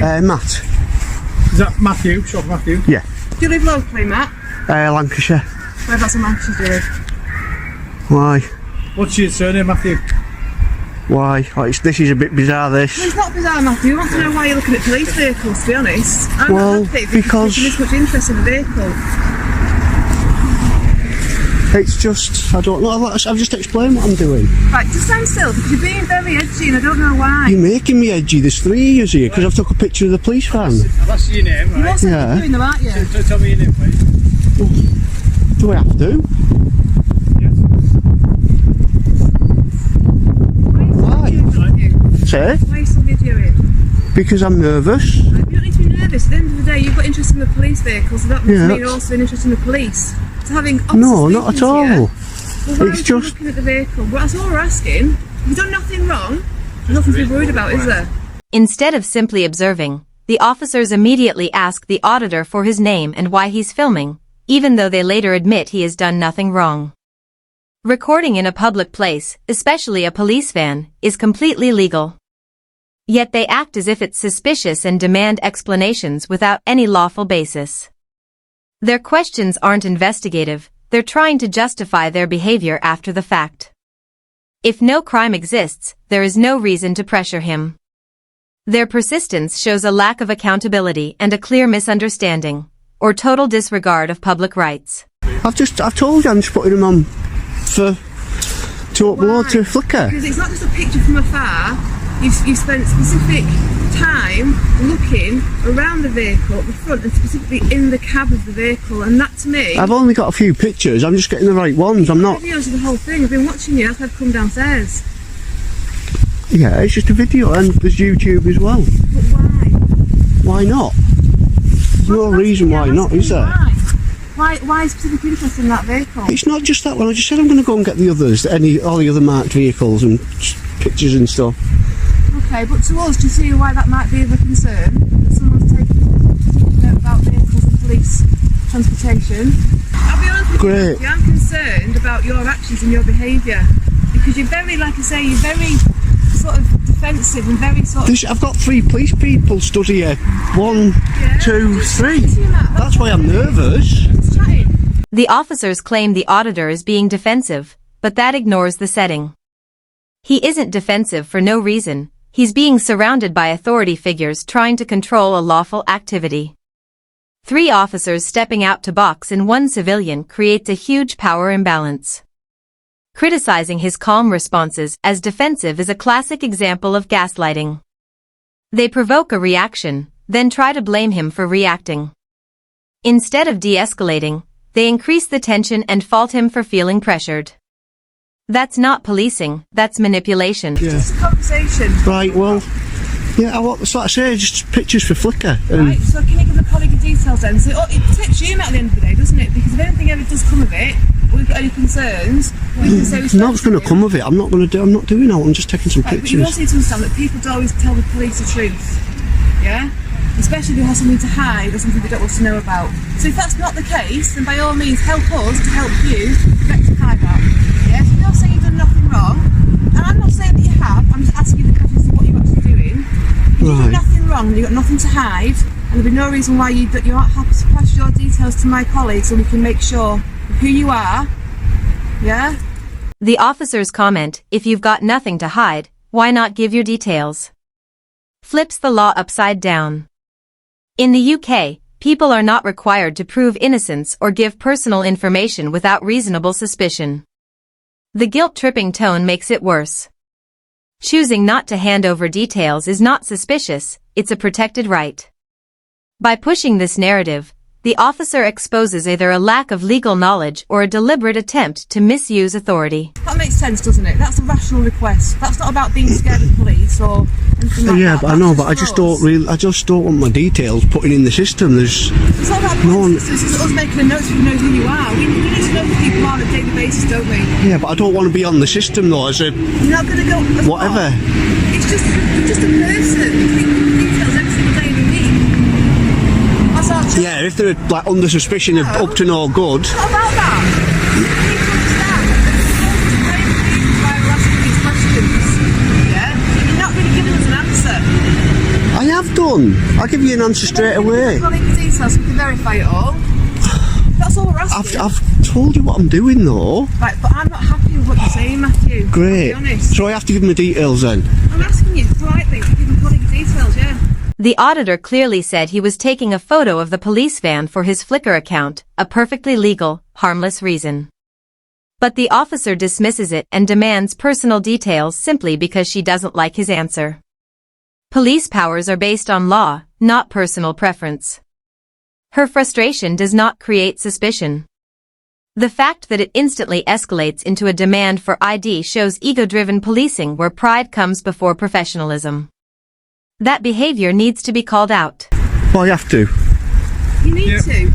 Matt. Is that Matthew? Shop Matthew? Yeah. Do you live locally, Matt? Lancashire. Whereabouts in Lancashire do you live? Why? What's your surname, Matthew? Why? Oh, this is a bit bizarre, this. Well, it's not bizarre, Matthew. I want to know why you're looking at police vehicles, to be honest. I'm well, not happy because there's this much interest in the vehicle. It's just, I don't know, I've just explained what I'm doing. Right, just stand still, because you're being very edgy and I don't know why. You're making me edgy. There's 3 years here because I've took a picture of the police van. I've asked you your name, right? You're also Yeah. doing them, aren't you? So tell me your name, please. Do I have to? Yes. Why? Say? Why are you still videoing? Because I'm nervous. You don't need to be nervous. At the end of the day, you've got interest in the police vehicles, so that must mean you're also interested in the police. So having No, not at all. Well, why It's are you just... looking at the vehicle? Well, that's all we're asking. You've done nothing wrong. There's nothing to be worried about, is there? Instead of simply observing, the officers immediately ask the auditor for his name and why he's filming, even though they later admit he has done nothing wrong. Recording in a public place, especially a police van, is completely legal. Yet they act as if it's suspicious and demand explanations without any lawful basis. Their questions aren't investigative, they're trying to justify their behavior after the fact. If no crime exists, there is no reason to pressure him. Their persistence shows a lack of accountability and a clear misunderstanding, or total disregard of public rights. I've told you I'm just putting them on to upload to Flickr. Because it's not just a picture from afar. You've spent specific time looking around the vehicle at the front and specifically in the cab of the vehicle, and that to me... I've only got a few pictures, I'm just getting the right ones, I'm not... Videos of the whole thing, I've been watching you, that's why I've come downstairs. Yeah, it's just a video and there's YouTube as well. But why? Why not? There's no reason why not, is there? Why specific interest in that vehicle? It's not just that one, I just said I'm going to go and get the others, all the other marked vehicles and pictures and stuff. Okay, but to us, do you see why that might be of a concern? That someone's taking a note about vehicles and police transportation? I'll be honest with Great. you, I'm concerned about your actions and your behaviour. Because you're very, like I say, you're very sort of defensive and very sort of... I've got 3 police people stood here. 1, 2, 3. That's why I'm nervous. The officers claim the auditor is being defensive, but that ignores the setting. He isn't defensive for no reason. He's being surrounded by authority figures trying to control a lawful activity. 3 officers stepping out to box and 1 civilian creates a huge power imbalance. Criticizing his calm responses as defensive is a classic example of gaslighting. They provoke a reaction, then try to blame him for reacting. Instead of de-escalating, they increase the tension and fault him for feeling pressured. That's not policing, that's manipulation. Yeah. It's just a conversation. Right, well, yeah, that's what I say, just pictures for Flickr. Right, so can you give the colleague your details then? So it protects you at the end of the day, doesn't it? Because if anything ever does come of it, or we've got any concerns, we can say we spoke Nothing's going to come of it, I'm not doing that, I'm just taking some Right, but you pictures. also need to understand that people don't always tell the police the truth. Yeah? Especially if they have something to hide or something they don't want to know about. So if that's not the case, then by all means help us to help you rectify that. Yeah? So you're saying you've done nothing wrong, and I'm not saying that you have, I'm just asking you the questions of what you're actually doing. If you've done nothing wrong and you've got nothing to hide, and there'll be no reason why you aren't happy to pass your details to my colleagues so we can make sure of who you are. Yeah? The officers comment, if you've got nothing to hide, why not give your details? Flips the law upside down. In the UK, people are not required to prove innocence or give personal information without reasonable suspicion. The guilt-tripping tone makes it worse. Choosing not to hand over details is not suspicious, it's a protected right. By pushing this narrative, the officer exposes either a lack of legal knowledge or a deliberate attempt to misuse authority. That makes sense, doesn't it? That's a rational request. That's not about being scared of police or anything like that. Yeah, but I know, but I just don't want my details putting in the system. It's not about no one... It's us making a note so we know who you are. We need to know who people are on a daily basis, don't we? Yeah, but I don't want to be on the system though, as a... You're not going to go... Whatever. It's just a person. You take details every single day of the week. That's our job. Yeah, if they're like under suspicion of up to no good... It's not about that. You need to understand that you're supposed to blame people while we're asking these questions. Yeah? You're not really giving us an answer. I have done. I'll give you an answer straight away. Well, the details, we can verify it all. That's all we're asking. I've told you what I'm doing though. Right, but I'm not happy with what you're saying, Matthew. Great. I'll be honest. So I have to give them the details then? I'm asking you politely to give me all the details, yeah. The auditor clearly said he was taking a photo of the police van for his Flickr account, a perfectly legal, harmless reason. But the officer dismisses it and demands personal details simply because she doesn't like his answer. Police powers are based on law, not personal preference. Her frustration does not create suspicion. The fact that it instantly escalates into a demand for ID shows ego-driven policing where pride comes before professionalism. That behavior needs to be called out. Well, I have to. You need to.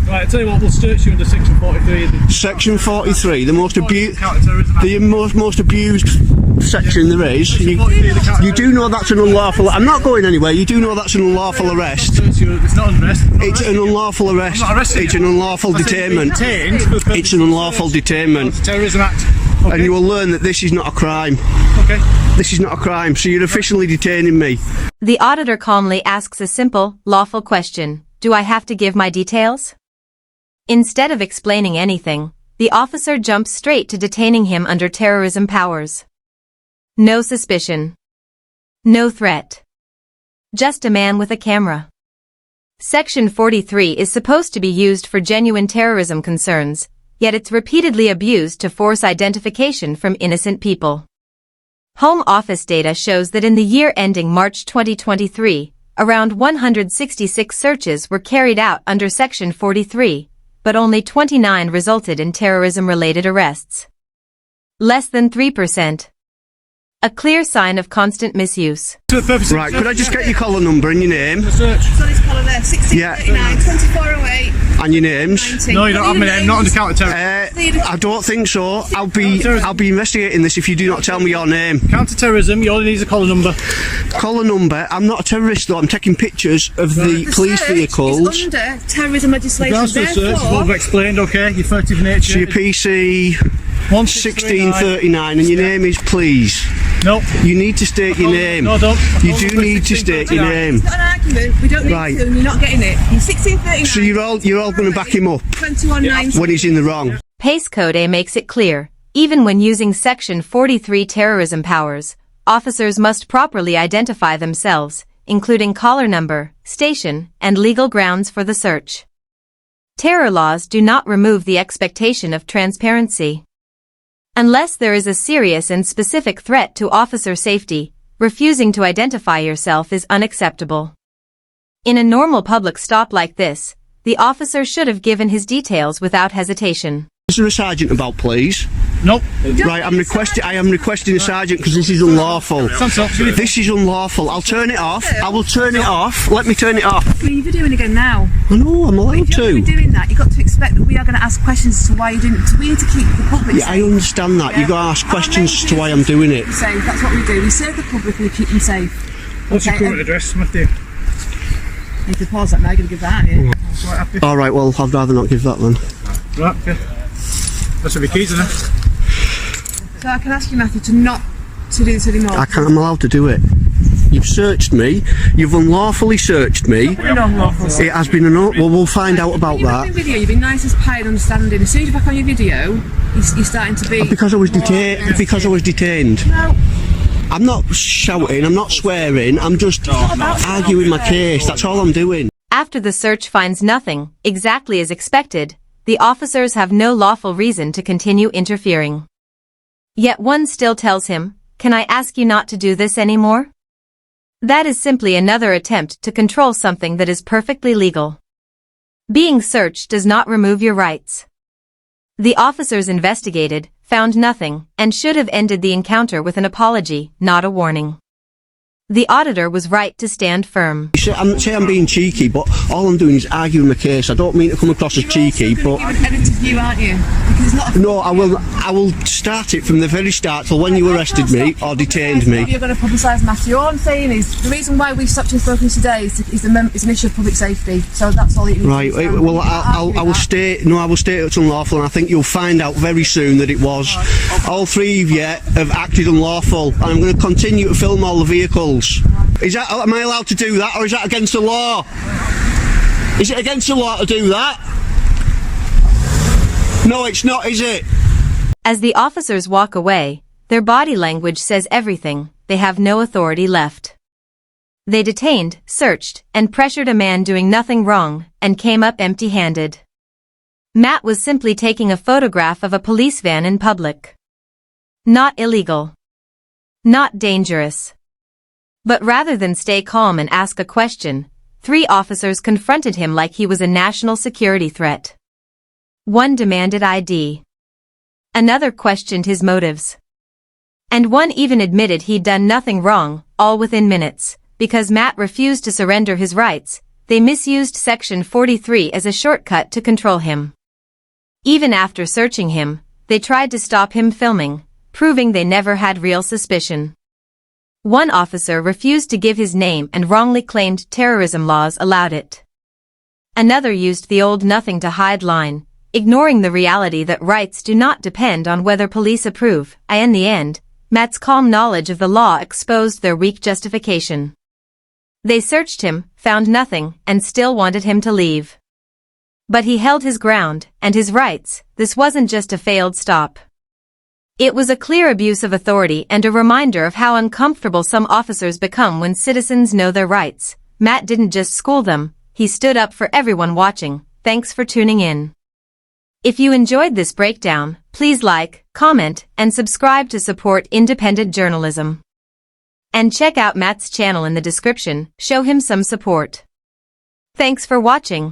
Right, I'll tell you what, we'll search you under section 43. Section 43, the most Counter-terrorism Act. the most abused section there is. You do know that's an unlawful. I'm not going anywhere. You do know that's an unlawful arrest. It's not an arrest. It's an unlawful arrest. I'm not arresting It's you. an unlawful detainment. It's an unlawful detainment. Terrorism Act. Okay. And you will learn that this is not a crime. Okay. This is not a crime. So you're officially detaining me. The auditor calmly asks a simple, lawful question. Do I have to give my details? Instead of explaining anything, the officer jumps straight to detaining him under terrorism powers. No suspicion. No threat. Just a man with a camera. Section 43 is supposed to be used for genuine terrorism concerns, yet it's repeatedly abused to force identification from innocent people. Home Office data shows that in the year ending March 2023, around 166 searches were carried out under Section 43, but only 29 resulted in terrorism-related arrests. Less than 3%. A clear sign of constant misuse. Right, could I just get your collar number and your name? Search. So this colour there, 1639, 2408. And your names? 90. No, you don't have my name, not under counter-terrorism. I don't think so. I'll be investigating this if you do not tell me your name. Counter-terrorism, you only need a collar number. Collar number. I'm not a terrorist though. I'm taking pictures of the police search vehicles. is under terrorism legislation. Grounds for the search is what I've explained, okay? Your furtive nature. So your PC 1639 and your name is please. No. You need to state your name. No, don't. You do need to state your name. It's not an argument, we don't need Right. to, and you're not getting it. You're 1639. So you're all going to back him up 2190. when he's in the wrong. PACE Code A makes it clear, even when using Section 43 terrorism powers, officers must properly identify themselves, including collar number, station, and legal grounds for the search. Terror laws do not remove the expectation of transparency. Unless there is a serious and specific threat to officer safety, refusing to identify yourself is unacceptable. In a normal public stop like this, the officer should have given his details without hesitation. Is there a sergeant about, please? Nope. Right, I am requesting a sergeant because this is unlawful. This is unlawful. I'll turn it off. I will turn it off. Let me turn it off. What are you doing again now? I know, I'm allowed If you're to. doing that, you've got to expect that we are going to ask questions as to why you didn't. We need to keep the public Yeah, I safe. understand that. You've got to ask Our questions main as to why I'm doing it. thing is to keep them safe. That's what we do. We serve the public and we keep them safe. What's your current address, Matthew? You can pause that now, you're going to give that, yeah? Quite happy. Alright, well, I'd rather not give that then. Right, okay. That's what be keys, isn't it? So I can ask you, Matthew, to not to do this anymore. I'm allowed to do it. You've searched me. You've unlawfully searched me. It has been well, we'll find out about You've that. been video, you've been nice as pie and understanding. As soon as you're back on your video, you're starting to be... Because I was detained. Because I was detained. No. I'm not shouting. I'm not swearing. I'm just arguing my case. That's all I'm doing. After the search finds nothing, exactly as expected, the officers have no lawful reason to continue interfering. Yet one still tells him, "Can I ask you not to do this anymore?" That is simply another attempt to control something that is perfectly legal. Being searched does not remove your rights. The officers investigated, found nothing, and should have ended the encounter with an apology, not a warning. The auditor was right to stand firm. Say I'm being cheeky, but all I'm doing is arguing my case. I don't mean to come across as cheeky, but You're also going to give an edited view, aren't you? Because it's not a... no, I will start it from the very start till when you arrested me or detained me. You're going to publicise Matthew. All I'm saying is the reason why we've stopped him spoken today is an issue of public safety. So that's all you need to Right. understand. Well, I will state. No, I will state it's unlawful, and I think you'll find out very soon that it was. All three of you have acted unlawful, and I'm going to continue to film all the vehicles. rules. Am I allowed to do that, or is that against the law? Is it against the law to do that? No, it's not, is it? As the officers walk away, their body language says everything. They have no authority left. They detained, searched, and pressured a man doing nothing wrong, and came up empty-handed. Matt was simply taking a photograph of a police van in public. Not illegal. Not dangerous. But rather than stay calm and ask a question, 3 officers confronted him like he was a national security threat. One demanded ID. Another questioned his motives. And one even admitted he'd done nothing wrong, all within minutes. Because Matt refused to surrender his rights, they misused Section 43 as a shortcut to control him. Even after searching him, they tried to stop him filming, proving they never had real suspicion. One officer refused to give his name and wrongly claimed terrorism laws allowed it. Another used the old nothing to hide line, ignoring the reality that rights do not depend on whether police approve. In the end, Matt's calm knowledge of the law exposed their weak justification. They searched him, found nothing, and still wanted him to leave. But he held his ground, and his rights. This wasn't just a failed stop. It was a clear abuse of authority and a reminder of how uncomfortable some officers become when citizens know their rights. Matt didn't just school them, he stood up for everyone watching. Thanks for tuning in. If you enjoyed this breakdown, please like, comment, and subscribe to support independent journalism. And check out Matt's channel in the description, show him some support. Thanks for watching.